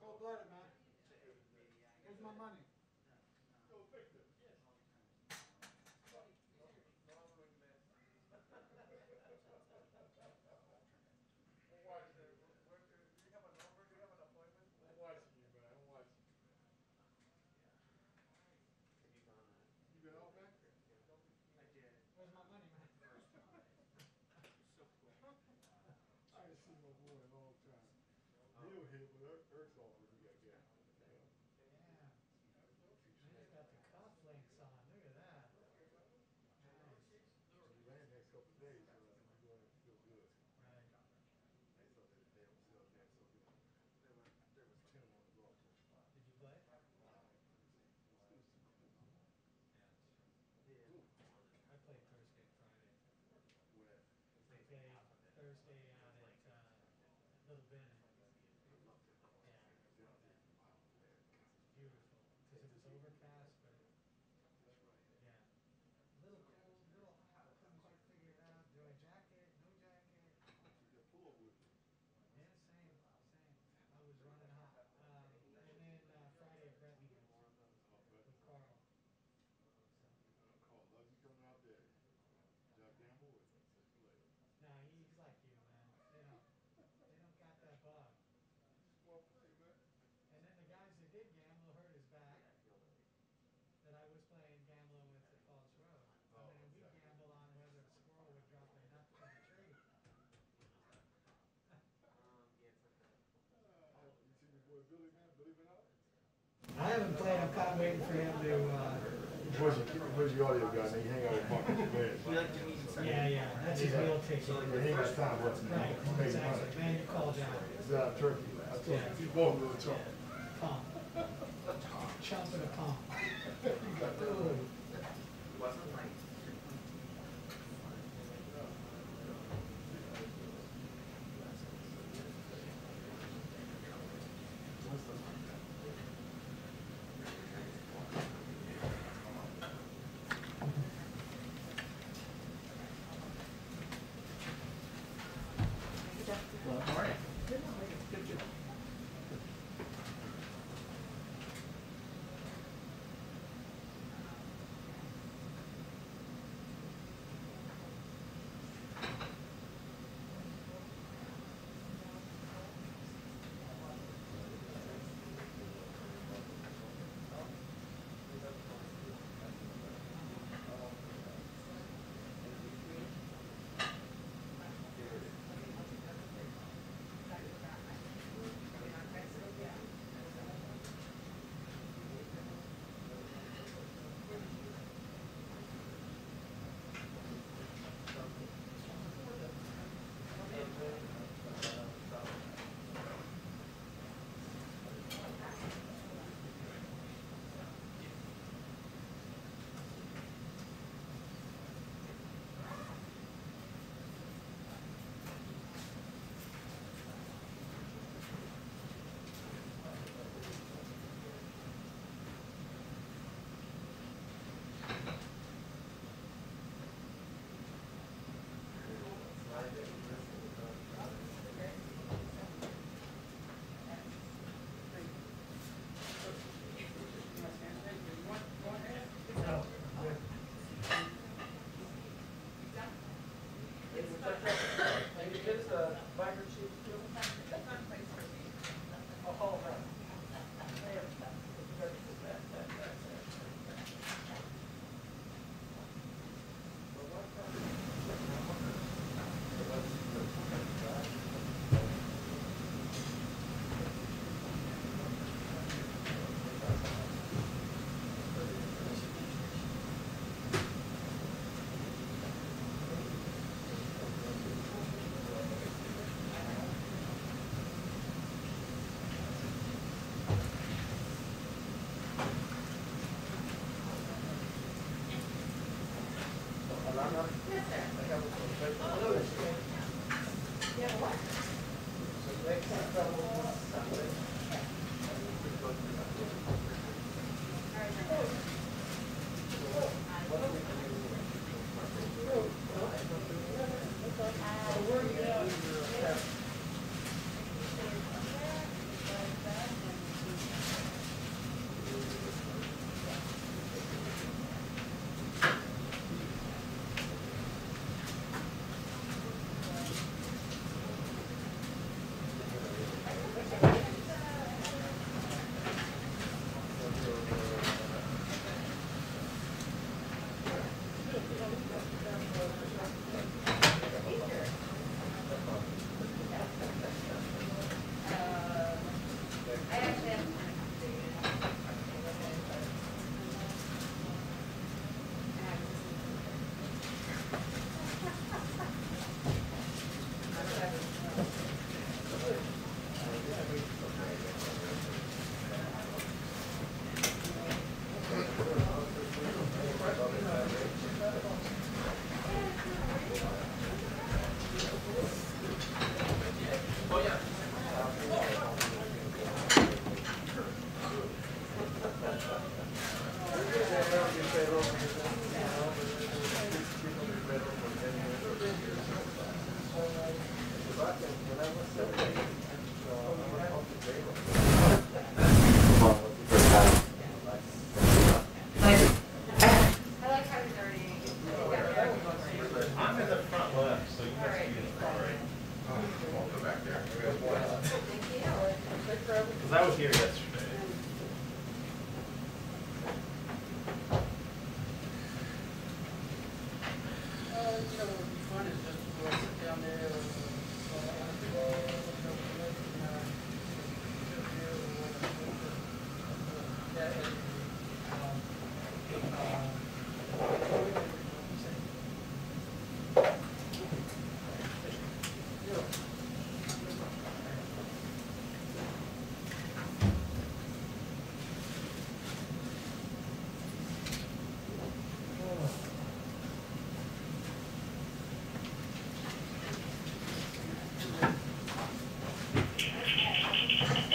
Cold-blooded, man. Here's my money. Where's my money, man? I ain't seen my boy in a long time. He'll hit, but Eric's always we got gas. Yeah. Man, he's got the cufflinks on. Look at that. Nice. We land next couple of days, so we're going to feel good. Right. I thought that they don't sell gas so good. There was 10 on the golf course. Did you play? It was too cool. Yeah. I played Thursday, Friday. Where? I played Thursday out at Little Bennett. Yeah. Beautiful. Because it was overcast, but yeah. A little cold, a little hot. Couldn't quite figure it out. Do I jacket? No jacket? You got pullover with you. Yeah, same. I was running hot. And then Friday at Brady with Carl. Carl, Lucky coming out there. Jack Gamble with play. Nah, he's like you, man. They don't got that bug. Well, play, man. And then the guys that did gamble hurt his back. That I was playing gambling with at Falls Road. And then we gamble on whether a squirrel would drop a nut from a tree. You see your boy Billy, man? Billy been out? I haven't played. I'm kind of waiting for him to. Where's your audio guy? He hang out with Mark. Yeah. That's his real ticket. He ain't got time. What's Right, exactly. Man, you called out. He's out of Turkey. I told him. He's both little chump. Pump. Chump and a pump. Ooh. Wasn't like Because I was here yesterday. You know, what would be fun is just to go sit down there and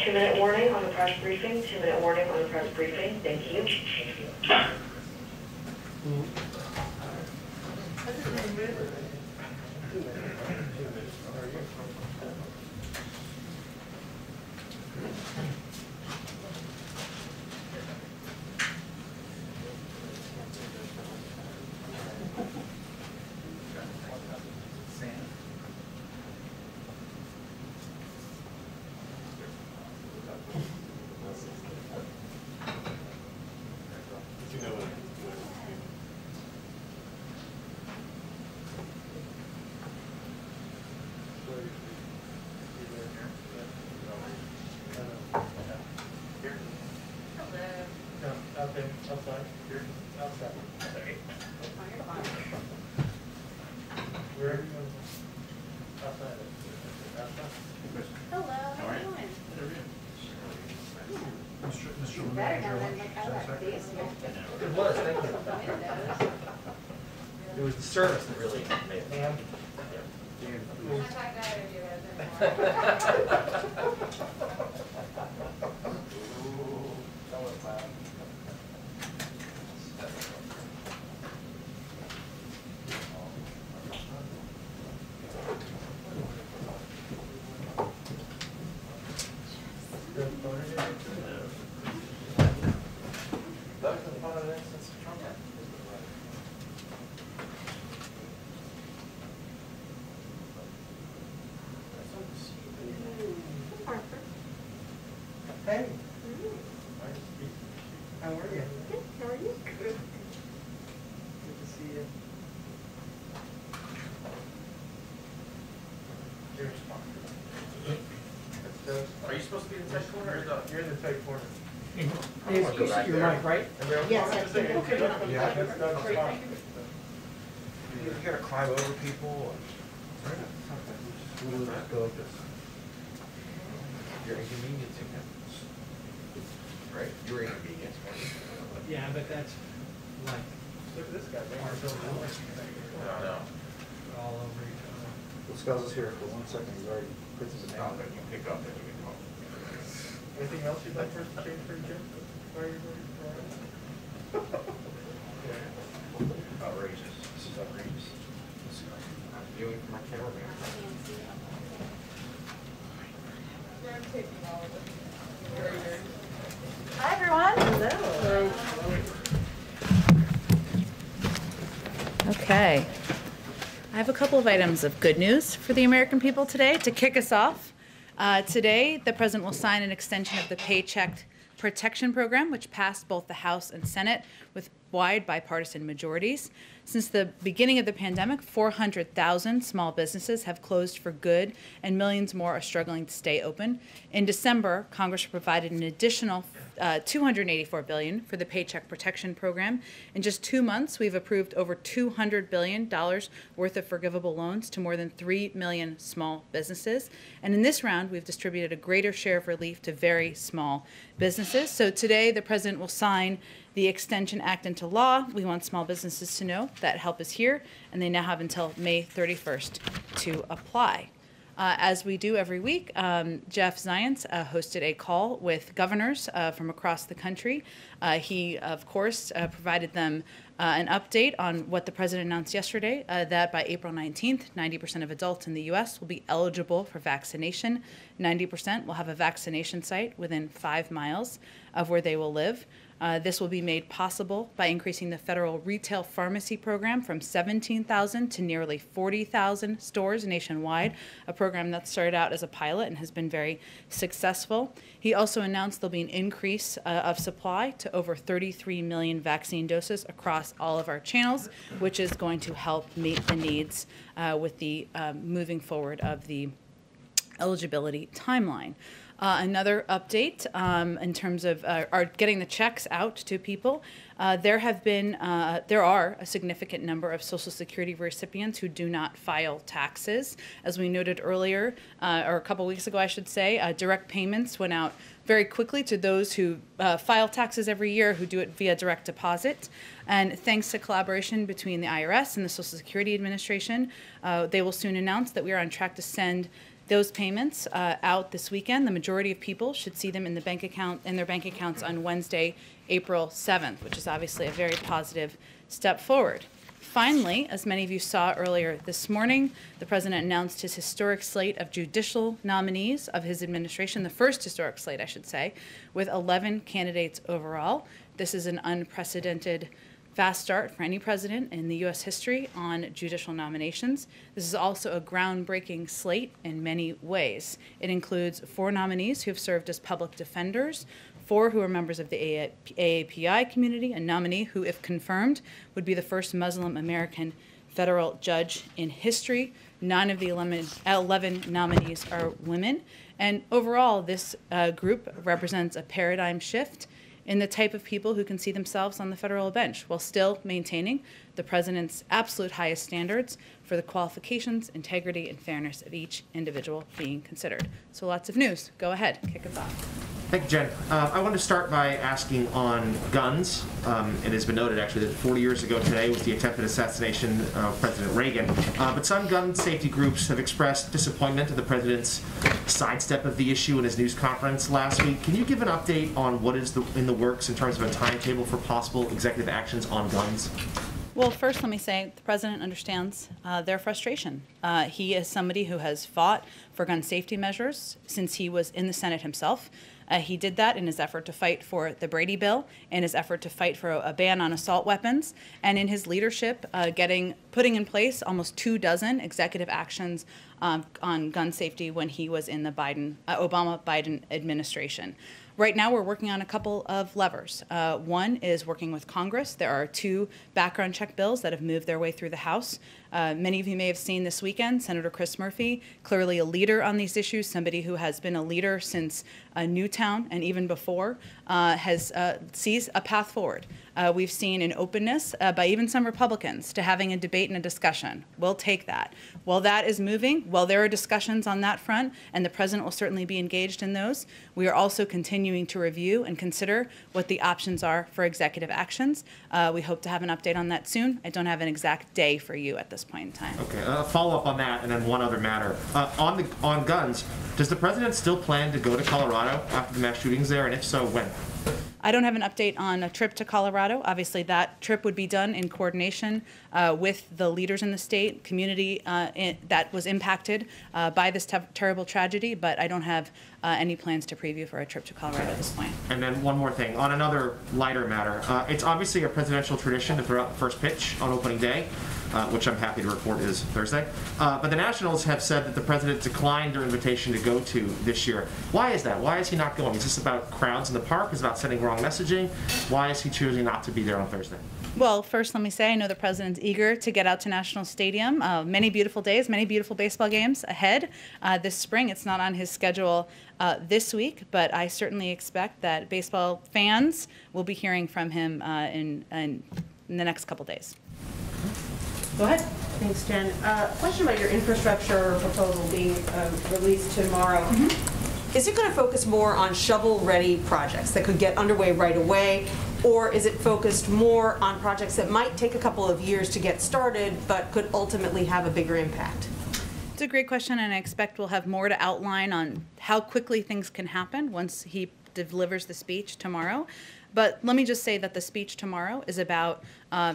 Two-minute warning on the press briefing. 2-minute warning on the press briefing. Thank you. outside. Here. Outside. Sorry. Where are you going? Outside. Outside. Hello, how are you doing? Mr. Better now than like I got basement. It was, thank you. Windows. It was the service that really made it. Ma'am? I'm not that bad of you guys anymore. That was bad. That was the fun of it since Trump. Hey. How are you? Good, how are you? Good. Good to see you. You're smart. Are you supposed to be in the tight corner or the? You're in the tight corner. I'm gonna go back there. right? Yes, that's it. Okay. Yeah. That's fine. You gotta climb over people and. We'll just go like this. You're inconveniencing him. Right? You're inconveniencing him. Yeah, but that's like Look at this guy. our building, No, no. all over each other. Let's go this here for 1 second. He's already put his Stop name. it. You pick up and you can talk. Anything else you'd like for us to change for you, Jim? Are you ready? Outrageous. This is outrageous. I'm viewing from my cameraman. Hi, everyone. Hello. Okay. I have a couple of items of good news for the American people today to kick us off. Today, the President will sign an extension of the Paycheck Protection Program, which passed both the House and Senate with wide bipartisan majorities. Since the beginning of the pandemic, 400,000 small businesses have closed for good, and millions more are struggling to stay open. In December, Congress provided an additional $284 billion for the Paycheck Protection Program. In just 2 months, we've approved over $200 billion worth of forgivable loans to more than 3 million small businesses. And in this round, we've distributed a greater share of relief to very small businesses. So today, the President will sign the Extension Act into law. We want small businesses to know that help is here, and they now have until May 31st to apply. As we do every week, Jeff Zients hosted a call with governors from across the country. He, of course, provided them An update on what the president announced yesterday, that by April 19th, 90% of adults in the U.S. will be eligible for vaccination. 90% will have a vaccination site within 5 miles of where they will live. This will be made possible by increasing the federal retail pharmacy program from 17,000 to nearly 40,000 stores nationwide, a program that started out as a pilot and has been very successful. He also announced there'll be an increase of supply to over 33 million vaccine doses across all of our channels, which is going to help meet the needs with the moving forward of the eligibility timeline. Another update in terms of getting the checks out to people. There are a significant number of Social Security recipients who do not file taxes. As we noted earlier, or a couple weeks ago, I should say, direct payments went out very quickly to those who file taxes every year, who do it via direct deposit. And thanks to collaboration between the IRS and the Social Security Administration, they will soon announce that we are on track to send those payments out this weekend. The majority of people should see them in their bank accounts on Wednesday, April 7th, which is obviously a very positive step forward. Finally, as many of you saw earlier this morning, the president announced his historic slate of judicial nominees of his administration, the first historic slate, I should say, with 11 candidates overall. This is an unprecedented fast start for any president in the U.S. history on judicial nominations. This is also a groundbreaking slate in many ways. It includes 4 nominees who have served as public defenders, 4 who are members of the AAPI community, a nominee who, if confirmed, would be the first Muslim American federal judge in history. 9 of the 11 nominees are women. And overall, this group represents a paradigm shift in the type of people who can see themselves on the federal bench, while still maintaining the president's absolute highest standards for the qualifications, integrity, and fairness of each individual being considered. So lots of news. Go ahead, kick us off. Thank you, Jen. I want to start by asking on guns. It has been noted, actually, that 40 years ago today was the attempted assassination of President Reagan. But some gun safety groups have expressed disappointment at the president's sidestep of the issue in his news conference last week. Can you give an update on what is in the works in terms of a timetable for possible executive actions on guns? Well, first, let me say the president understands their frustration. He is somebody who has fought for gun safety measures since he was in the Senate himself. He did that in his effort to fight for the Brady bill, in his effort to fight for a ban on assault weapons, and in his leadership putting in place almost 24 executive actions on gun safety when he was in the Obama-Biden administration. Right now, we're working on a couple of levers. One is working with Congress. There are 2 background check bills that have moved their way through the House. Many of you may have seen this weekend, Senator Chris Murphy, clearly a leader on these issues, somebody who has been a leader since Newtown and even before, sees a path forward. We've seen an openness by even some Republicans to having a debate and a discussion. We'll take that. While that is moving, while there are discussions on that front, and the president will certainly be engaged in those, we are also continuing to review and consider what the options are for executive actions. We hope to have an update on that soon. I don't have an exact day for you at this point in time. Okay, follow up on that, and then one other matter. On guns, does the president still plan to go to Colorado after the mass shootings there, and if so, when? I don't have an update on a trip to Colorado. Obviously, that trip would be done in coordination with the leaders in the state, community that was impacted by this terrible tragedy, but I don't have any plans to preview for a trip to Colorado at this point. And then one more thing, on another lighter matter. It's obviously a presidential tradition to throw out the first pitch on opening day, which I'm happy to report is Thursday. But the Nationals have said that the president declined their invitation to go to this year. Why is that? Why is he not going? Is this about crowds in the park? Is it about sending wrong messaging? Why is he choosing not to be there on Thursday? Well, first, let me say I know the president's eager to get out to National Stadium. Many beautiful days, many beautiful baseball games ahead this spring. It's not on his schedule this week, but I certainly expect that baseball fans will be hearing from him in the next couple days. Go ahead. Thanks, Jen. Question about your infrastructure proposal being released tomorrow. Is it going to focus more on shovel-ready projects that could get underway right away, or is it focused more on projects that might take a couple of years to get started but could ultimately have a bigger impact? It's a great question, and I expect we'll have more to outline on how quickly things can happen once he delivers the speech tomorrow. But let me just say that the speech tomorrow is about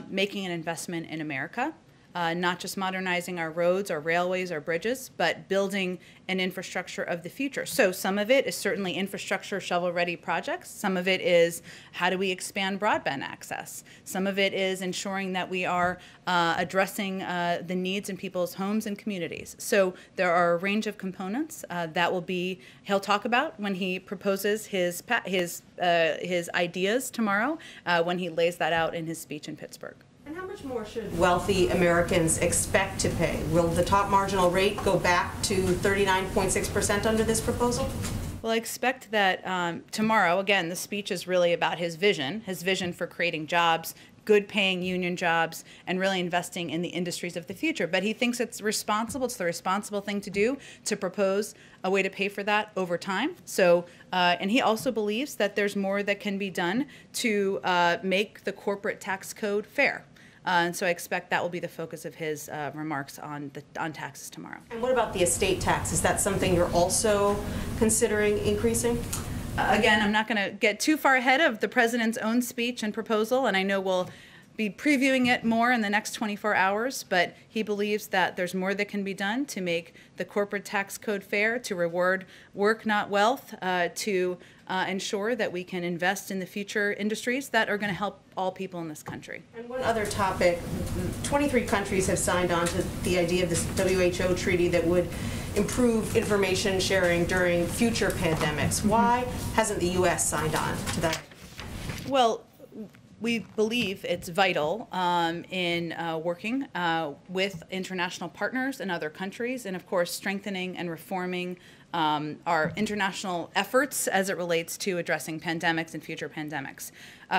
making an investment in America. Not just modernizing our roads, our railways, our bridges, but building an infrastructure of the future. So some of it is certainly infrastructure shovel-ready projects. Some of it is how do we expand broadband access. Some of it is ensuring that we are addressing the needs in people's homes and communities. So there are a range of components that he'll talk about when he proposes his ideas tomorrow, when he lays that out in his speech in Pittsburgh. And how much more should wealthy Americans expect to pay? Will the top marginal rate go back to 39.6% under this proposal? Well, I expect that tomorrow, again, the speech is really about his vision for creating jobs, good paying union jobs, and really investing in the industries of the future. But he thinks it's the responsible thing to do, to propose a way to pay for that over time. So, and he also believes that there's more that can be done to make the corporate tax code fair. And so I expect that will be the focus of his remarks on taxes tomorrow. And what about the estate tax? Is that something you're also considering increasing? Again, I'm not going to get too far ahead of the president's own speech and proposal, and I know we'll be previewing it more in the next 24 hours, but he believes that there's more that can be done to make the corporate tax code fair, to reward work, not wealth, to ensure that we can invest in the future industries that are going to help all people in this country. And one other topic, 23 countries have signed on to the idea of this WHO treaty that would improve information sharing during future pandemics. Why hasn't the U.S. signed on to that? Well, we believe it's vital in working with international partners in other countries, and of course strengthening and reforming our international efforts as it relates to addressing pandemics and future pandemics.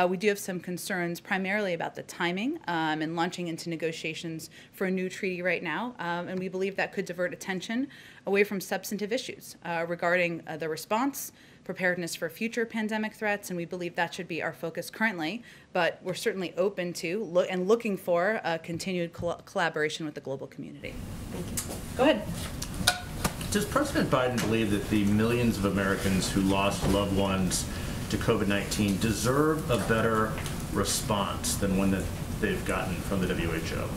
We do have some concerns primarily about the timing and launching into negotiations for a new treaty right now, and we believe that could divert attention away from substantive issues regarding the response, preparedness for future pandemic threats, and we believe that should be our focus currently, but we're certainly open to looking for continued collaboration with the global community. Thank you. Go ahead. Does President Biden believe that the millions of Americans who lost loved ones to COVID-19 deserve a better response than one that they've gotten from the WHO?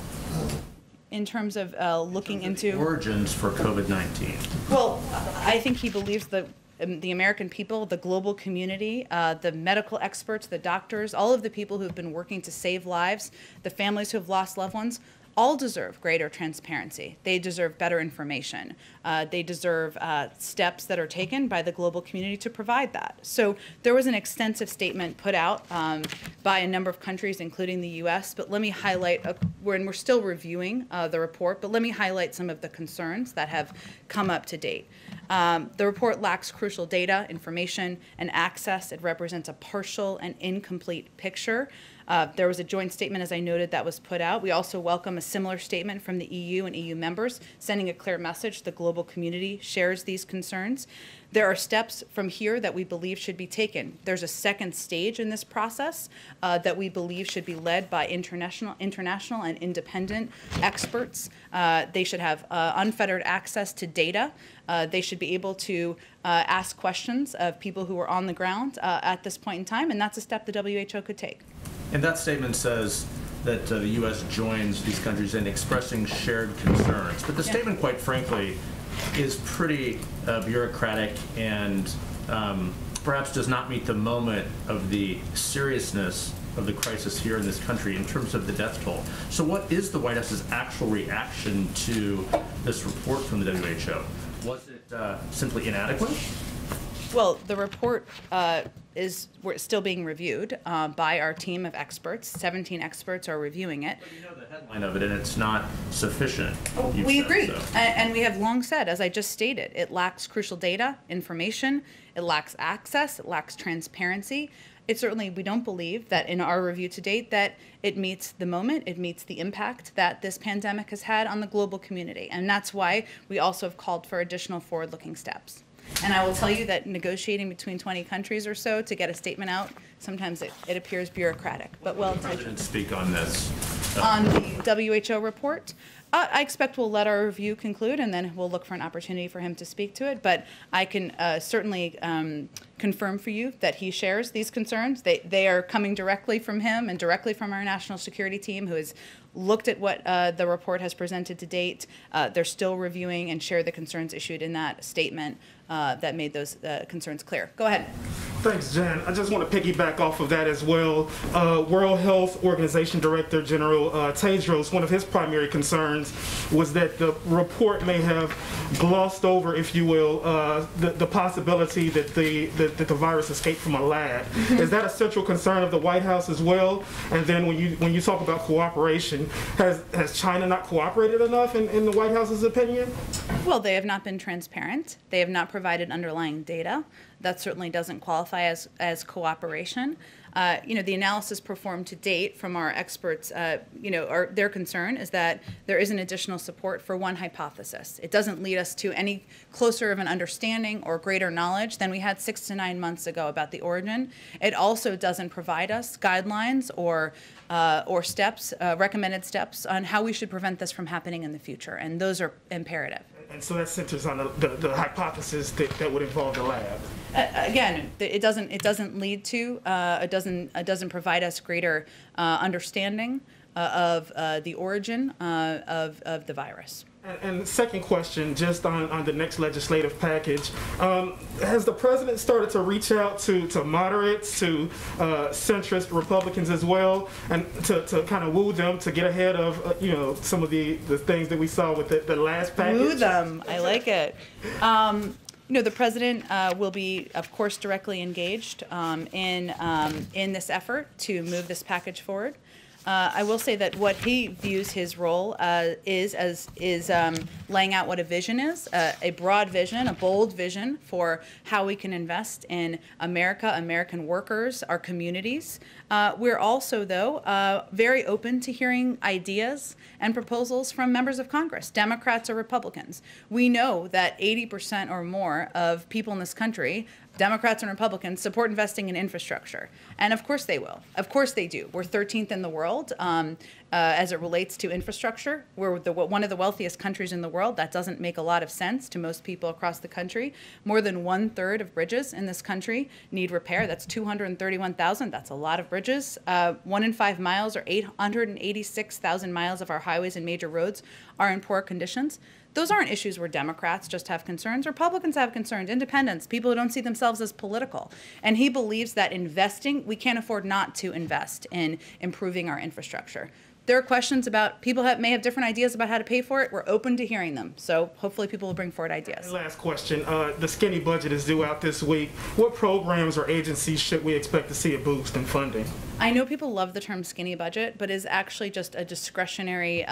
In terms of looking into origins for COVID-19? Well, I think he believes that the American people, the global community, the medical experts, the doctors, all of the people who've been working to save lives, the families who have lost loved ones, all deserve greater transparency. They deserve better information. They deserve steps that are taken by the global community to provide that. So there was an extensive statement put out by a number of countries, including the U.S., but let me highlight, we're still reviewing the report, but let me highlight some of the concerns that have come up to date. The report lacks crucial data, information, and access. It represents a partial and incomplete picture. There was a joint statement, as I noted, that was put out. We also welcome a similar statement from the EU and EU members, sending a clear message the global community shares these concerns. There are steps from here that we believe should be taken. There's a second stage in this process that we believe should be led by international and independent experts. They should have unfettered access to data. They should be able to ask questions of people who are on the ground at this point in time, and that's a step the WHO could take. And that statement says that the U.S. joins these countries in expressing shared concerns. But the statement, quite frankly, is pretty bureaucratic and perhaps does not meet the moment of the seriousness of the crisis here in this country in terms of the death toll. So what is the White House's actual reaction to this report from the WHO? Was it simply inadequate? Well, the report is still being reviewed by our team of experts. 17 experts are reviewing it. But you know the headline of it, and it's not sufficient. We agree. So. And we have long said, as I just stated, it lacks crucial data, information, it lacks access, it lacks transparency. It certainly, we don't believe that in our review to date that it meets the moment, it meets the impact that this pandemic has had on the global community. And that's why we also have called for additional forward-looking steps. And I will tell you that negotiating between 20 countries or so to get a statement out, sometimes it appears bureaucratic. But well, President speak on this. On the WHO report, I expect we'll let our review conclude, and then we'll look for an opportunity for him to speak to it. But I can certainly confirm for you that he shares these concerns. They are coming directly from him and directly from our national security team, who has looked at what the report has presented to date. They're still reviewing and share the concerns issued in that statement that made those concerns clear. Go ahead. Thanks, Jen. I just want to piggyback off of that as well. World Health Organization Director General Tedros, one of his primary concerns was that the report may have glossed over, if you will, the possibility that the virus escaped from a lab. Is that a central concern of the White House as well? And then when you talk about cooperation, has China not cooperated enough in the White House's opinion? Well, they have not been transparent. They have not provided underlying data. That certainly doesn't qualify as cooperation. The analysis performed to date from our experts, their concern is that there isn't additional support for one hypothesis. It doesn't lead us to any closer of an understanding or greater knowledge than we had 6 to 9 months ago about the origin. It also doesn't provide us guidelines or steps, recommended steps on how we should prevent this from happening in the future, and those are imperative. And so that centers on the hypothesis that would involve the lab. Again, it doesn't lead to, it doesn't provide us greater understanding of the origin of the virus. And the second question, just on the next legislative package, has the president started to reach out to moderates, to centrist Republicans as well, and to kind of woo them to get ahead of some of the things that we saw with the last package? Woo them, I like it. The president will be, of course, directly engaged in this effort to move this package forward. I will say that what he views his role is laying out what a vision is, a broad vision, a bold vision for how we can invest in America, American workers, our communities. We're also, though, very open to hearing ideas and proposals from members of Congress, Democrats or Republicans. We know that 80% or more of people in this country, Democrats and Republicans, support investing in infrastructure. And of course they will. Of course they do. We're 13th in the world as it relates to infrastructure. We're one of the wealthiest countries in the world. That doesn't make a lot of sense to most people across the country. More than 1/3 of bridges in this country need repair. That's 231,000. That's a lot of bridges. 1 in 5 miles, or 886,000 miles of our highways and major roads are in poor conditions. Those aren't issues where Democrats just have concerns. Republicans have concerns, independents, people who don't see themselves as political. And he believes that investing, we can't afford not to invest in improving our infrastructure. There are questions about, people may have different ideas about how to pay for it. We're open to hearing them. So hopefully people will bring forward ideas. And last question, the skinny budget is due out this week. What programs or agencies should we expect to see a boost in funding? I know people love the term skinny budget, but it's actually just a discretionary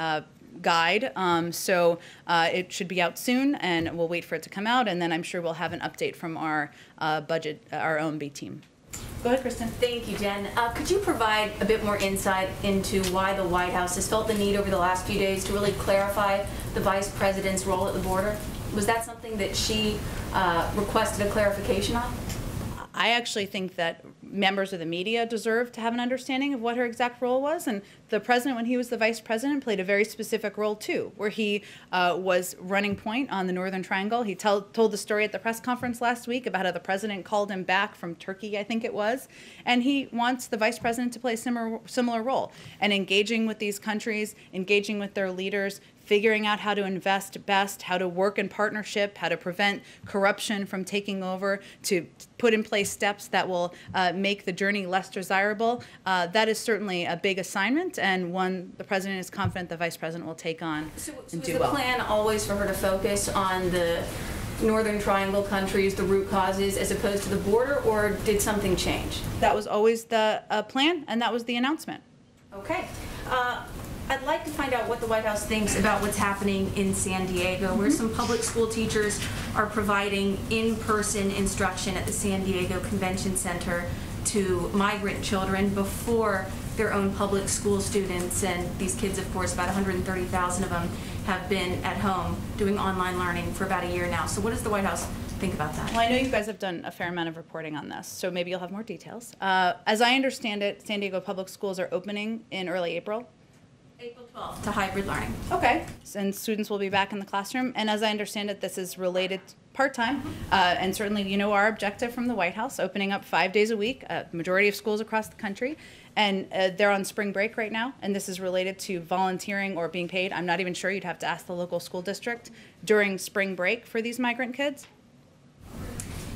guide. So it should be out soon, and we'll wait for it to come out, and then I'm sure we'll have an update from our budget, our OMB team. Go ahead, Kristen. Thank you, Jen. Could you provide a bit more insight into why the White House has felt the need over the last few days to really clarify the Vice President's role at the border? Was that something that she requested a clarification on? I actually think that members of the media deserve to have an understanding of what her exact role was, and the president, when he was the vice president, played a very specific role too, where he was running point on the Northern Triangle. He told the story at the press conference last week about how the president called him back from Turkey, I think it was, and he wants the vice president to play a similar role, and engaging with these countries, engaging with their leaders, figuring out how to invest best, how to work in partnership, how to prevent corruption from taking over, to put in place steps that will make the journey less desirable. That is certainly a big assignment, and one the president is confident the vice president will take on and do well. So is the plan always for her to focus on the Northern Triangle countries, the root causes, as opposed to the border, or did something change? That was always the plan, and that was the announcement. Okay. I'd like to find out what the White House thinks about what's happening in San Diego, where some public school teachers are providing in-person instruction at the San Diego Convention Center to migrant children before their own public school students. And these kids, of course, about 130,000 of them have been at home doing online learning for about a year now. So what does the White House think about that? Well, I know you guys have done a fair amount of reporting on this, so maybe you'll have more details. As I understand it, San Diego public schools are opening in early April. April 12th to hybrid learning. Okay. And students will be back in the classroom. And as I understand it, this is related part-time. And certainly, you know, our objective from the White House, opening up 5 days a week, majority of schools across the country. And they're on spring break right now. And this is related to volunteering or being paid. I'm not even sure. You'd have to ask the local school district during spring break for these migrant kids.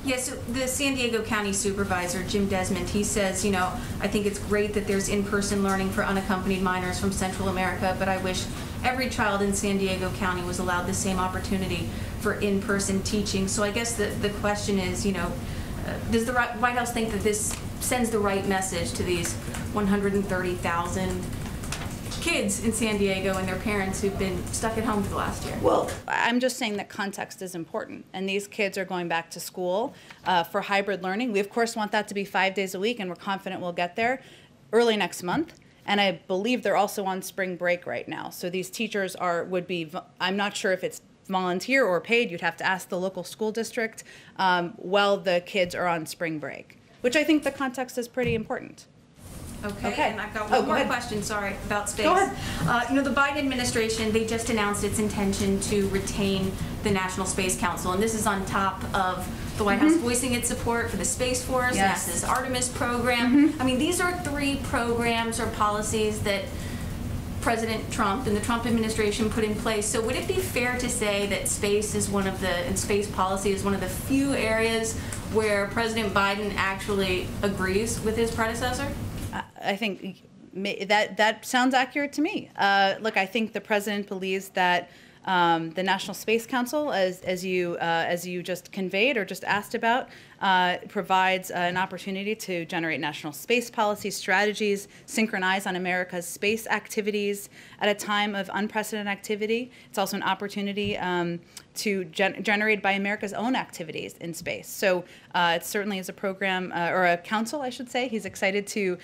Yes, so the San Diego County Supervisor, Jim Desmond, he says, you know, I think it's great that there's in-person learning for unaccompanied minors from Central America, but I wish every child in San Diego County was allowed the same opportunity for in-person teaching. So I guess the question is, you know, does the White House think that this sends the right message to these 130,000 kids in San Diego and their parents who've been stuck at home for the last year? Well, I'm just saying that context is important, and these kids are going back to school for hybrid learning. We, of course, want that to be 5 days a week, and we're confident we'll get there early next month. And I believe they're also on spring break right now. So these teachers would be, I'm not sure if it's volunteer or paid. You'd have to ask the local school district while the kids are on spring break, which I think the context is pretty important. Okay, and I've got one more question, sorry, about space. Go ahead. You know, the Biden administration, they just announced its intention to retain the National Space Council, and this is on top of the White House voicing its support for the Space Force, NASA's Artemis program. I mean, these are 3 programs or policies that President Trump and the Trump administration put in place. So would it be fair to say that space is one of the, and space policy is one of the few areas where President Biden actually agrees with his predecessor? I think that sounds accurate to me. Look, I think the president believes that the National Space Council, as you just conveyed or just asked about, provides an opportunity to generate national space policy strategies, synchronize on America's space activities at a time of unprecedented activity. It's also an opportunity to generate by America's own activities in space. So it certainly is a program, or a council, I should say, he's excited to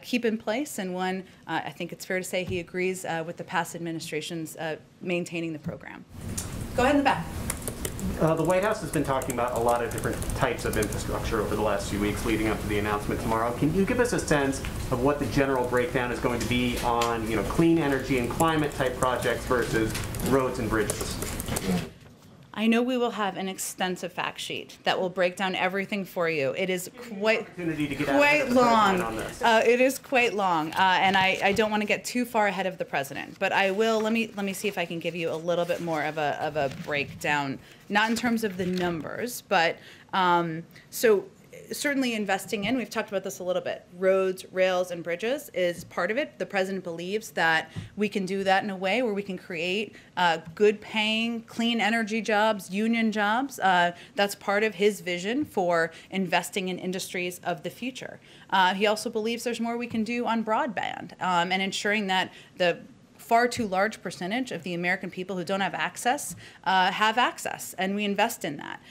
keep in place, and one, I think it's fair to say he agrees with the past administration's maintaining the program. Go ahead in the back. The White House has been talking about a lot of different types of infrastructure over the last few weeks leading up to the announcement tomorrow. Can you give us a sense of what the general breakdown is going to be on, you know, clean energy and climate type projects versus roads and bridges? I know we will have an extensive fact sheet that will break down everything for you. It is quite long. It is quite long, and I don't want to get too far ahead of the president. But I will. Let me see if I can give you a little bit more of a breakdown, not in terms of the numbers, but so. Certainly investing in, we've talked about this a little bit, roads, rails, and bridges is part of it. The president believes that we can do that in a way where we can create good paying, clean energy jobs, union jobs. That's part of his vision for investing in industries of the future. He also believes there's more we can do on broadband and ensuring that the far too large percentage of the American people who don't have access, and we invest in that.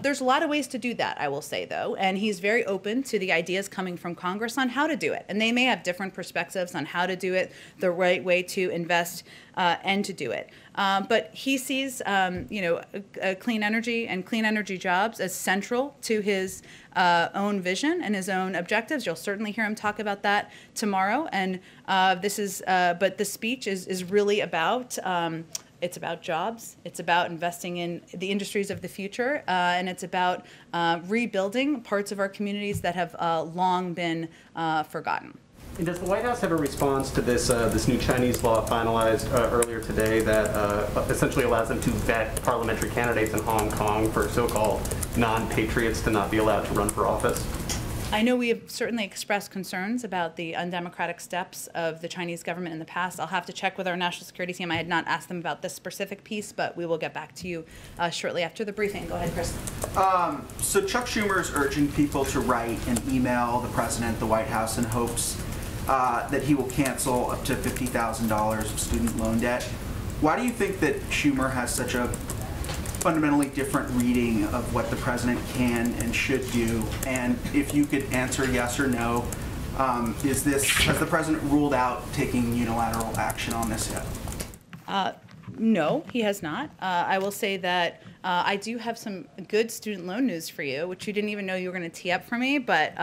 There's a lot of ways to do that, I will say, though, and he's very open to the ideas coming from Congress on how to do it, and they may have different perspectives on how to do it, the right way to invest and to do it. But he sees, clean energy and clean energy jobs as central to his own vision and his own objectives. You'll certainly hear him talk about that tomorrow. And but the speech is really about, it's about jobs. It's about investing in the industries of the future, and it's about rebuilding parts of our communities that have long been forgotten. And does the White House have a response to this new Chinese law finalized earlier today that essentially allows them to vet parliamentary candidates in Hong Kong for so-called non-patriots to not be allowed to run for office? I know we have certainly expressed concerns about the undemocratic steps of the Chinese government in the past. I'll have to check with our national security team. I had not asked them about this specific piece, but we will get back to you shortly after the briefing. Go ahead, Chris. So Chuck Schumer is urging people to write and email the president, the White House, in hopes that he will cancel up to $50,000 of student loan debt. Why do you think that Schumer has such a fundamentally different reading of what the president can and should do? And if you could answer yes or no, has the president ruled out taking unilateral action on this yet? No, he has not. I will say that I do have some good student loan news for you, which you didn't even know you were going to tee up for me, but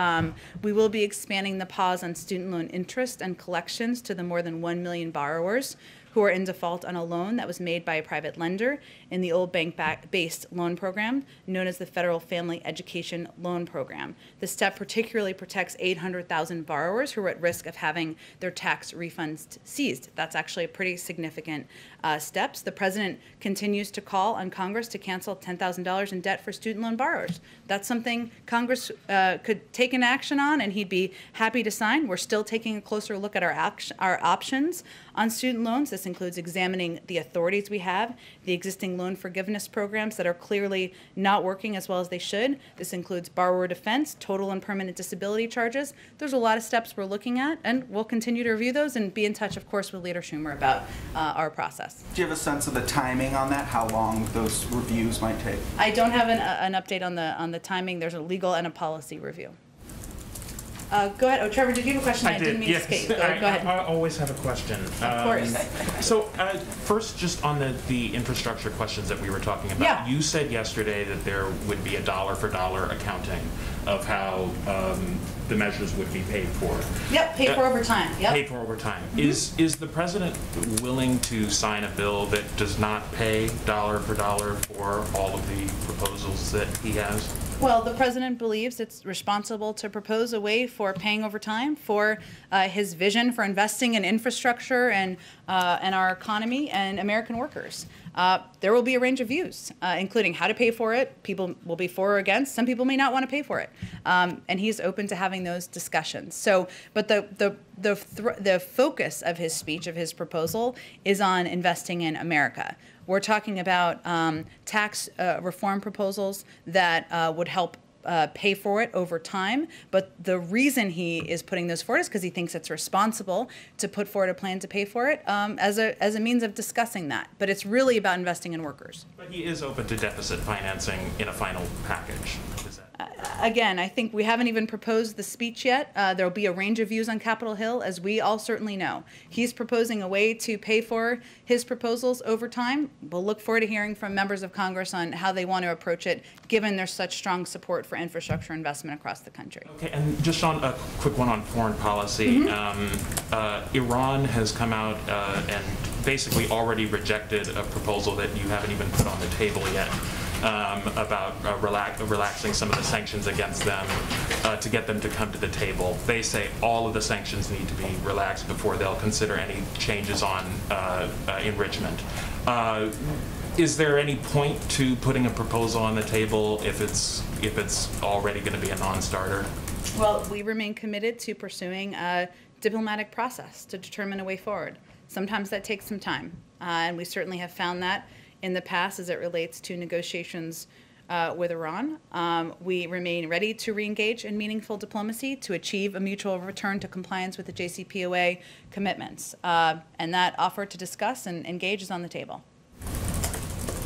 we will be expanding the pause on student loan interest and collections to the more than 1 million borrowers who are in default on a loan that was made by a private lender in the old bank-based loan program known as the Federal Family Education Loan Program. The step particularly protects 800,000 borrowers who are at risk of having their tax refunds seized. That's actually a pretty significant steps. The president continues to call on Congress to cancel $10,000 in debt for student loan borrowers. That's something Congress could take an action on, and he'd be happy to sign. We're still taking a closer look at our options on student loans. This includes examining the authorities we have, the existing loan forgiveness programs that are clearly not working as well as they should. This includes borrower defense, total and permanent disability charges. There's a lot of steps we're looking at, and we'll continue to review those and be in touch, of course, with Leader Schumer about our process. Do you have a sense of the timing on that, how long those reviews might take? I don't have an update on the timing. There's a legal and a policy review. Go ahead. Oh, Trevor, did you have a question? I didn't mean to escape. Go ahead. I always have a question. Of course. So first, just on the infrastructure questions that we were talking about, Yeah. You said yesterday that there would be a dollar-for-dollar accounting of how the measures would be paid for. Yep, paid for over time. Yep. Paid for over time. Mm-hmm. Is the president willing to sign a bill that does not pay dollar for dollar for all of the proposals that he has? Well, the president believes it's responsible to propose a way for paying over time for his vision for investing in infrastructure and our economy and American workers. There will be a range of views, including how to pay for it. People will be for or against. Some people may not want to pay for it, and he's open to having those discussions. So, but the focus of his speech, of his proposal, is on investing in America. We're talking about tax reform proposals that would help pay for it over time. But the reason he is putting those forward is because he thinks it's responsible to put forward a plan to pay for it as a means of discussing that. But it's really about investing in workers. But he is open to deficit financing in a final package. Again, I think we haven't even proposed the speech yet. There will be a range of views on Capitol Hill, as we all certainly know. He's proposing a way to pay for his proposals over time. We'll look forward to hearing from members of Congress on how they want to approach it, given there's such strong support for infrastructure investment across the country. Okay, and just on a quick one on foreign policy. Mm-hmm. Iran has come out and basically already rejected a proposal that you haven't even put on the table yet. About relaxing some of the sanctions against them to get them to come to the table. They say all of the sanctions need to be relaxed before they'll consider any changes on enrichment. Is there any point to putting a proposal on the table if it's already going to be a non-starter? Well, we remain committed to pursuing a diplomatic process to determine a way forward. Sometimes that takes some time, and we certainly have found that in the past as it relates to negotiations with Iran. We remain ready to reengage in meaningful diplomacy to achieve a mutual return to compliance with the JCPOA commitments. And that offer to discuss and engage is on the table.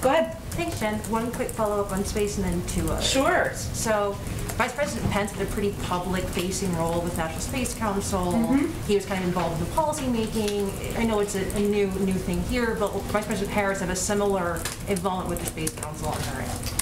Go ahead. Thanks, Jen. One quick follow-up on space and then two others. Sure. So, Vice President Pence had a pretty public-facing role with National Space Council. Mm-hmm. He was kind of involved in the policy making. I know it's a new thing here, but Vice President Harris had a similar involvement with the Space Council on her end.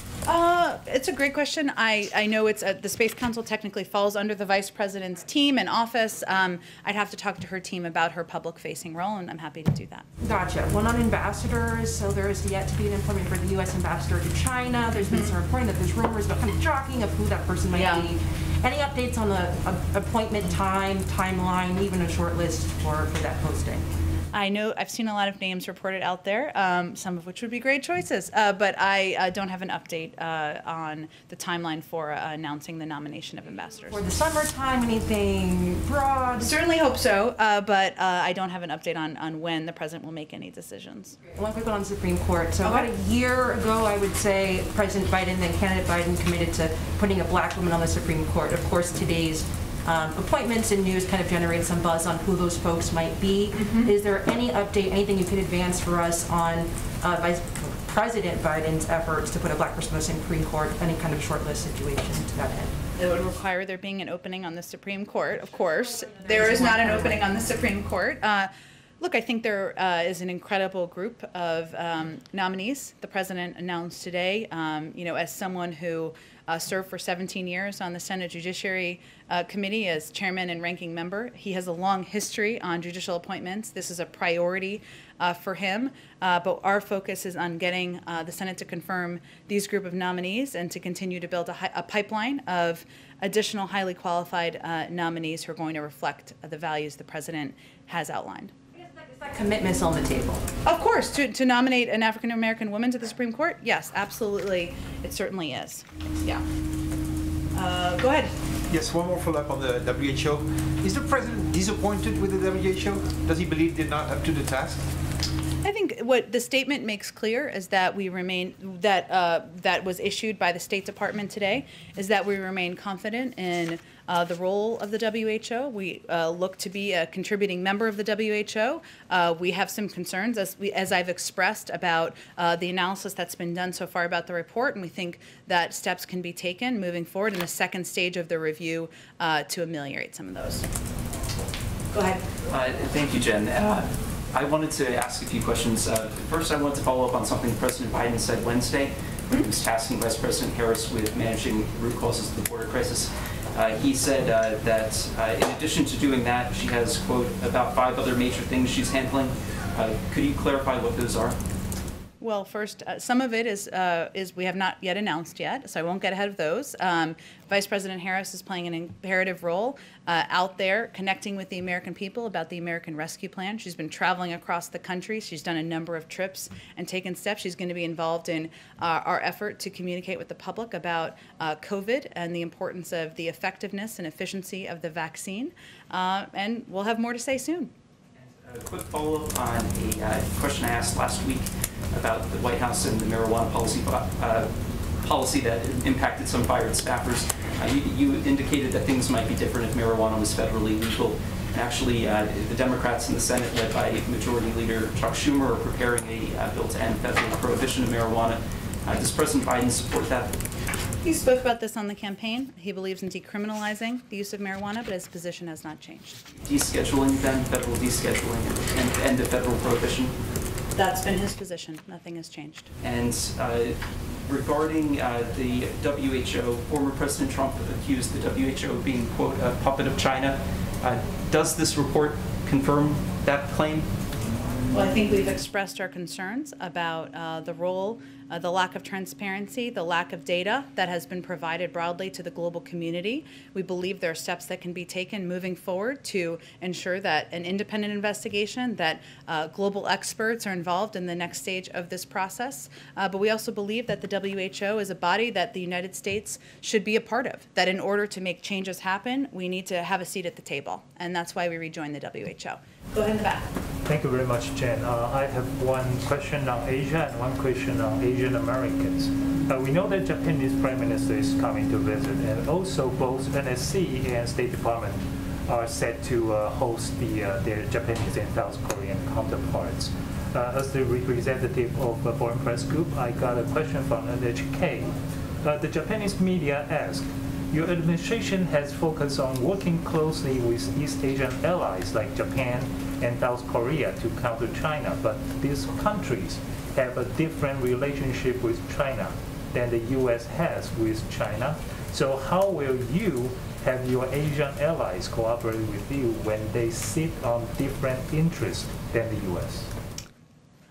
It's a great question. I know it's the Space Council technically falls under the Vice President's team and office. I'd have to talk to her team about her public-facing role, and I'm happy to do that. Gotcha. One on ambassadors. So there is yet to be an appointment for the U.S. ambassador to China. There's been some reporting that there's rumors about kind of jockeying of who that person might be. Any updates on the appointment timeline, even a short list for that posting? I know I've seen a lot of names reported out there, some of which would be great choices, but I don't have an update on the timeline for announcing the nomination of ambassadors. For the summertime, anything broad? Certainly hope so, but I don't have an update on when the president will make any decisions. One quick one on the Supreme Court. So about a year ago, I would say, President Biden, then candidate Biden, committed to putting a black woman on the Supreme Court. Of course, today's appointments and news kind of generate some buzz on who those folks might be. Mm-hmm. Is there any update, anything you could advance for us on Vice President Biden's efforts to put a black person on the Supreme Court, any kind of shortlist situation to that end? It would require there being an opening on the Supreme Court, of course. There is not an opening on the Supreme Court. Look, I think there is an incredible group of nominees the president announced today. As someone who served for 17 years on the Senate Judiciary Committee as chairman and ranking member, he has a long history on judicial appointments. This is a priority for him, but our focus is on getting the Senate to confirm these group of nominees and to continue to build a pipeline of additional highly qualified nominees who are going to reflect the values the president has outlined. Is that commitments on the table? Of course, to nominate an African American woman to the Supreme Court, yes, absolutely, it certainly is. Yeah. Go ahead. Yes, one more follow-up on the WHO. Is the president disappointed with the WHO? Does he believe they're not up to the task? I think what the statement makes clear is that we remain, that was issued by the State Department today, is that we remain confident in the role of the WHO. We look to be a contributing member of the WHO. We have some concerns, as I've expressed, about the analysis that's been done so far about the report, and we think that steps can be taken moving forward in the second stage of the review to ameliorate some of those. Go ahead. Thank you, Jen. I wanted to ask a few questions. First, I wanted to follow up on something President Biden said Wednesday when he was tasking Vice President Harris with managing root causes of the border crisis. He said that in addition to doing that, she has, quote, about 5 other major things she's handling. Could you clarify what those are? Well, first, some of it is we have not yet announced yet, so I won't get ahead of those. Vice President Harris is playing an imperative role out there connecting with the American people about the American Rescue Plan. She's been traveling across the country. She's done a number of trips and taken steps. She's going to be involved in our effort to communicate with the public about COVID and the importance of the effectiveness and efficiency of the vaccine. And we'll have more to say soon. A quick follow-up on a question I asked last week about the White House and the marijuana policy that impacted some fired staffers. You indicated that things might be different if marijuana was federally legal. And actually, the Democrats in the Senate, led by Majority Leader Chuck Schumer, are preparing a bill to end federal prohibition of marijuana. Does President Biden support that? He spoke about this on the campaign. He believes in decriminalizing the use of marijuana, but his position has not changed. Descheduling, then, federal descheduling, and end of federal prohibition? That's been his position. Nothing has changed. And regarding the WHO, former President Trump accused the WHO of being, quote, a puppet of China. Does this report confirm that claim? Well, I think we've expressed our concerns about the role, the lack of transparency, the lack of data that has been provided broadly to the global community. We believe there are steps that can be taken moving forward to ensure that an independent investigation, that global experts are involved in the next stage of this process. But we also believe that the WHO is a body that the United States should be a part of, that in order to make changes happen, we need to have a seat at the table. And that's why we rejoined the WHO. Go ahead in the back. Thank you very much, Jen. I have one question on Asia and one question on Asian Americans. We know that Japanese Prime Minister is coming to visit, and also both NSC and State Department are set to host their Japanese and South Korean counterparts. As the representative of the Foreign Press Group, I got a question from NHK. The Japanese media asked, your administration has focused on working closely with East Asian allies like Japan and South Korea to counter China, but these countries have a different relationship with China than the U.S. has with China. So how will you have your Asian allies cooperate with you when they sit on different interests than the U.S.?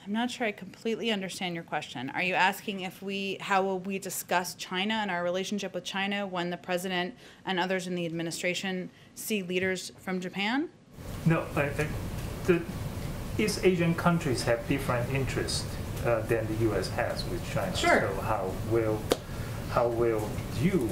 I'm not sure I completely understand your question. Are you asking how will we discuss China and our relationship with China when the president and others in the administration see leaders from Japan? No, the East Asian countries have different interests than the U.S. has with China. Sure. So how will you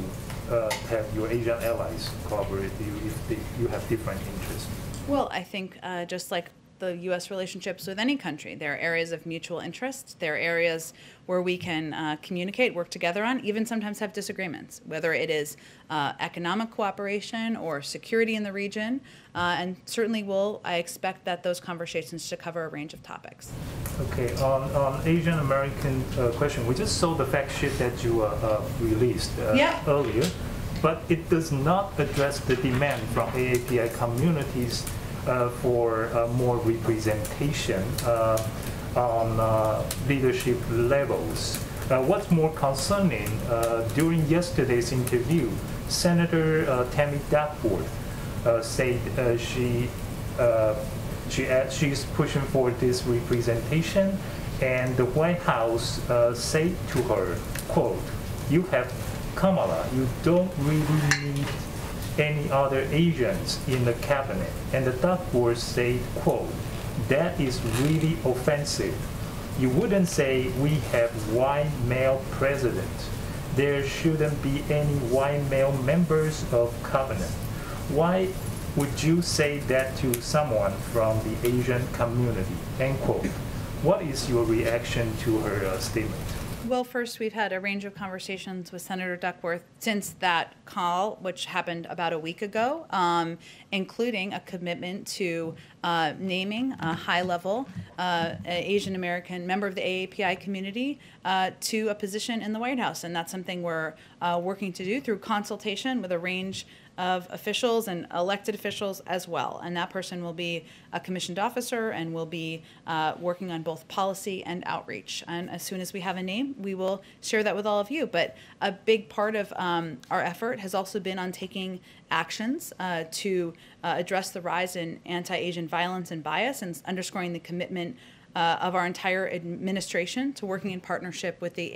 have your Asian allies cooperate with you if you have different interests? Well, I think just like the U.S. relationships with any country, there are areas of mutual interest. There are areas where we can communicate, work together on, even sometimes have disagreements, whether it is economic cooperation or security in the region. And certainly I expect that those conversations should cover a range of topics. Okay, on Asian American question, we just saw the fact sheet that you released earlier, but it does not address the demand from AAPI communities for more representation on leadership levels. What's more concerning, during yesterday's interview, Senator Tammy Duckworth said she's pushing for this representation, and the White House said to her, quote, "You have Kamala, you don't really need any other Asians in the cabinet." And the Duckworth said, quote, "That is really offensive. You wouldn't say we have white male president. There shouldn't be any white male members of cabinet. Why would you say that to someone from the Asian community?" End quote. What is your reaction to her statement? Well, first, we've had a range of conversations with Senator Duckworth since that call, which happened about a week ago, including a commitment to naming a high-level Asian American member of the AAPI community to a position in the White House. And that's something we're working to do through consultation with a range of officials and elected officials as well. And that person will be a commissioned officer and will be working on both policy and outreach. And as soon as we have a name, we will share that with all of you. But a big part of our effort has also been on taking actions to address the rise in anti-Asian violence and bias, and underscoring the commitment of our entire administration to working in partnership with the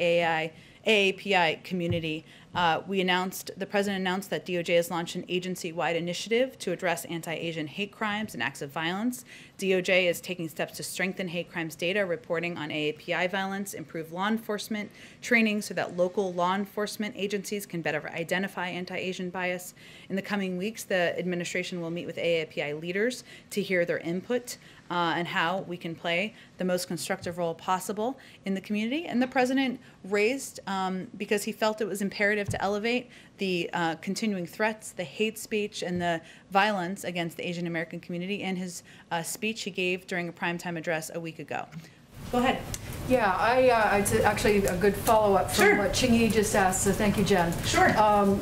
AAPI community. The president announced that DOJ has launched an agency-wide initiative to address anti-Asian hate crimes and acts of violence. DOJ is taking steps to strengthen hate crimes data, reporting on AAPI violence, improve law enforcement training so that local law enforcement agencies can better identify anti-Asian bias. In the coming weeks, the administration will meet with AAPI leaders to hear their input and how we can play the most constructive role possible in the community. And the president raised, because he felt it was imperative to elevate the continuing threats, the hate speech, and the violence against the Asian American community in his speech he gave during a primetime address a week ago. Go ahead. Yeah, it's actually a good follow-up from what Ching-Yi just asked, so thank you, Jen. Sure.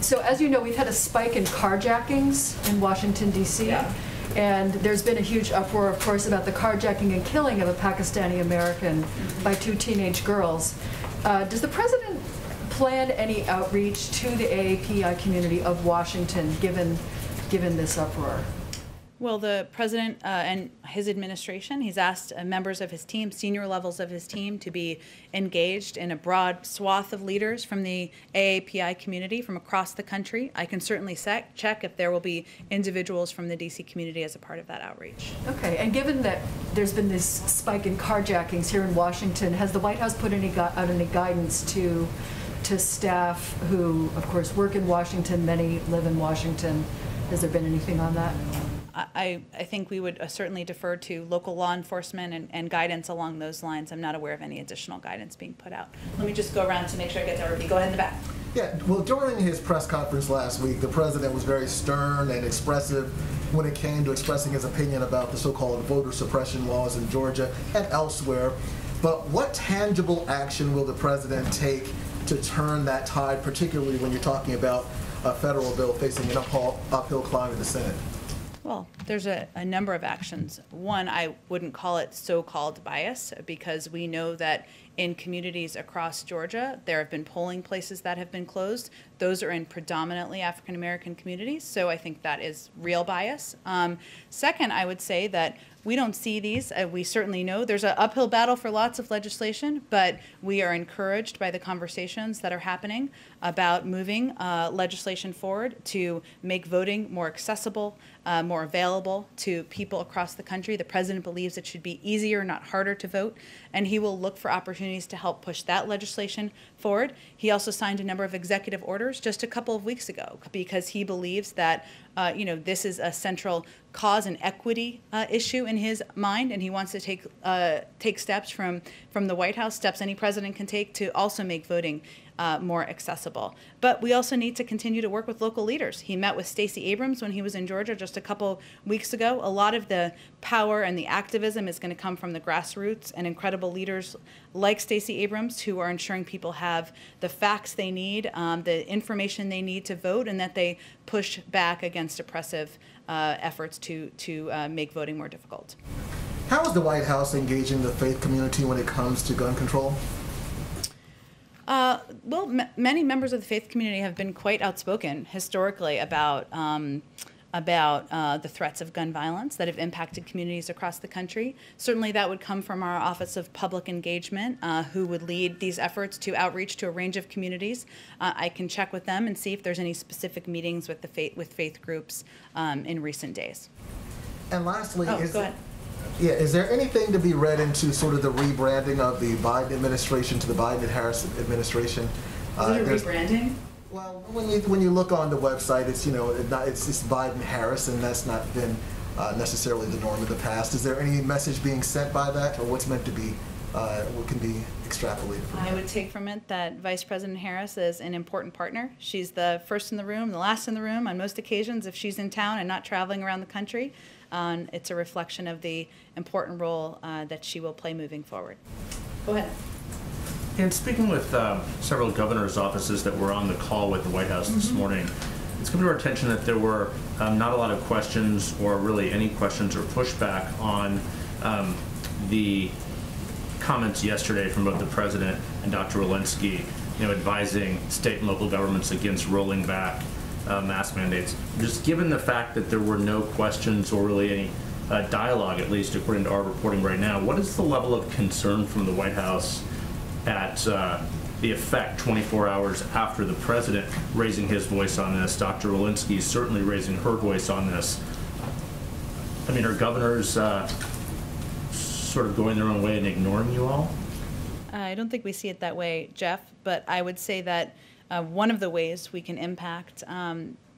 So as you know, we've had a spike in carjackings in Washington, D.C. Yeah. And there's been a huge uproar, of course, about the carjacking and killing of a Pakistani American by 2 teenage girls. Does the president plan any outreach to the AAPI community of Washington, given this uproar? Well, the president and his administration, he's asked members of his team, senior levels of his team, to be engaged in a broad swath of leaders from the AAPI community from across the country. I can certainly check if there will be individuals from the D.C. community as a part of that outreach. Okay, and given that there's been this spike in carjackings here in Washington, has the White House put out any guidance to staff who, of course, work in Washington, many live in Washington? Has there been anything on that? I think we would certainly defer to local law enforcement and guidance along those lines. I'm not aware of any additional guidance being put out. Let me just go around to make sure I get to everybody. Go ahead in the back. Yeah, well, during his press conference last week, the president was very stern and expressive when it came to expressing his opinion about the so-called voter suppression laws in Georgia and elsewhere. But what tangible action will the president take to turn that tide, particularly when you're talking about a federal bill facing an uphill climb in the Senate? Well, there's a number of actions. One, I wouldn't call it so-called bias, because we know that in communities across Georgia, there have been polling places that have been closed. Those are in predominantly African-American communities, so I think that is real bias. Second, I would say that we don't see these. We certainly know there's an uphill battle for lots of legislation, but we are encouraged by the conversations that are happening about moving legislation forward to make voting more accessible, more available to people across the country. The president believes it should be easier, not harder to vote, and he will look for opportunities to help push that legislation forward. He also signed a number of executive orders just a couple of weeks ago because he believes that this is a central cause and equity issue in his mind, and he wants to take steps from the White House, steps any president can take to also make voting more accessible. But we also need to continue to work with local leaders. He met with Stacey Abrams when he was in Georgia just a couple weeks ago. A lot of the power and the activism is going to come from the grassroots and incredible leaders like Stacey Abrams who are ensuring people have the facts they need, the information they need to vote, and that they push back against oppressive efforts to make voting more difficult. How is the White House engaging the faith community when it comes to gun control? Well, many members of the faith community have been quite outspoken historically about the threats of gun violence that have impacted communities across the country. Certainly that would come from our Office of Public Engagement, who would lead these efforts to outreach to a range of communities. I can check with them and see if there's any specific meetings with faith groups in recent days. And lastly, go ahead. Yeah, is there anything to be read into sort of the rebranding of the Biden administration to the Biden and Harris administration? Is it a rebranding? Well, when you look on the website, it's it's Biden Harris, and that's not been necessarily the norm in the past. Is there any message being sent by that, or what's meant to be, what can be extrapolated from that? I would take from it that Vice President Harris is an important partner. She's the first in the room, the last in the room on most occasions if she's in town and not traveling around the country. It's a reflection of the important role that she will play moving forward. Go ahead. And speaking with several governors' offices that were on the call with the White House this morning, it's come to our attention that there were not a lot of questions or really any questions or pushback on the comments yesterday from both the President and Dr. Walensky, advising state and local governments against rolling back mask mandates. Just given the fact that there were no questions or really any dialogue, at least according to our reporting right now, what is the level of concern from the White House at the effect 24 hours after the President raising his voice on this? Dr. Walensky certainly raising her voice on this. I mean, are governors sort of going their own way and ignoring you all? I don't think we see it that way, Jeff, but I would say that one of the ways we can impact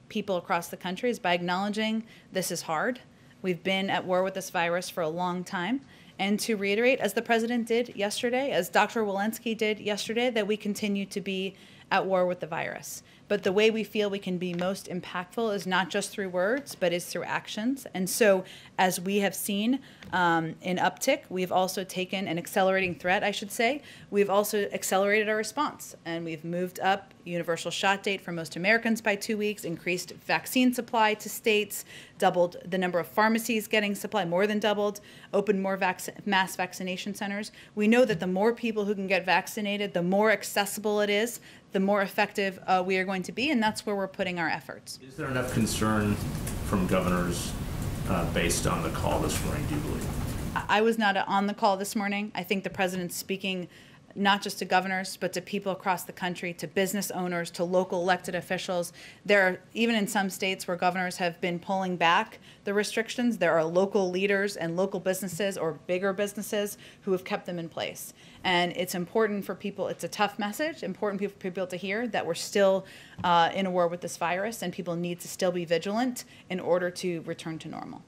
people across the country is by acknowledging this is hard. We've been at war with this virus for a long time. And to reiterate, as the President did yesterday, as Dr. Walensky did yesterday, that we continue to be at war with the virus. But the way we feel we can be most impactful is not just through words, but is through actions. And so as we have seen an uptick, we've also taken an accelerating threat, I should say. We've also accelerated our response. And we've moved up universal shot date for most Americans by 2 weeks, increased vaccine supply to states, doubled the number of pharmacies getting supply, more than doubled, opened more mass vaccination centers. We know that the more people who can get vaccinated, the more accessible it is, the more effective we are going to be, and that's where we're putting our efforts. Is there enough concern from governors based on the call this morning, do you believe? I was not on the call this morning. I think the President's speaking not just to governors, but to people across the country, to business owners, to local elected officials. There are, even in some states where governors have been pulling back the restrictions, there are local leaders and local businesses or bigger businesses who have kept them in place. And it's important for people, it's a tough message, important for people to hear that we're still in a war with this virus and people need to still be vigilant in order to return to normal.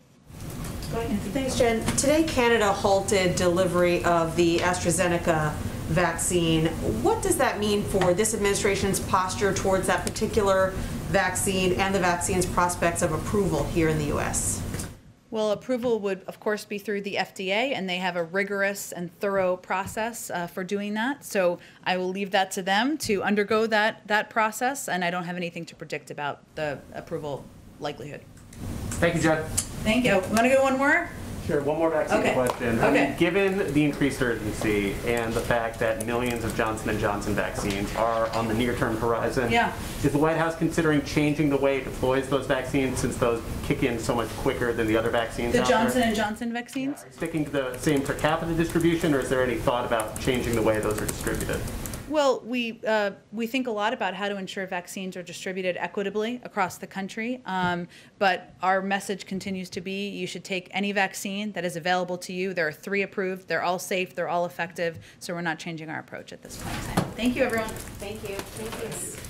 Thanks, Jen. Today, Canada halted delivery of the AstraZeneca vaccine. What does that mean for this administration's posture towards that particular vaccine and the vaccine's prospects of approval here in the U.S.? Well, approval would, of course, be through the FDA, and they have a rigorous and thorough process for doing that. So I will leave that to them to undergo that process, and I don't have anything to predict about the approval likelihood. Thank you, Jen. Thank you. Want to go one more? Sure, one more vaccine question. I mean, given the increased urgency and the fact that millions of Johnson & Johnson vaccines are on the near-term horizon, is the White House considering changing the way it deploys those vaccines since those kick in so much quicker than the other vaccines The out Johnson there? & Johnson vaccines? Sticking to the same per capita distribution, or is there any thought about changing the way those are distributed? Well, we think a lot about how to ensure vaccines are distributed equitably across the country, but our message continues to be you should take any vaccine that is available to you. There are 3 approved. They're all safe. They're all effective. So we're not changing our approach at this point in time. Thank you, everyone. Thank you. Thank you.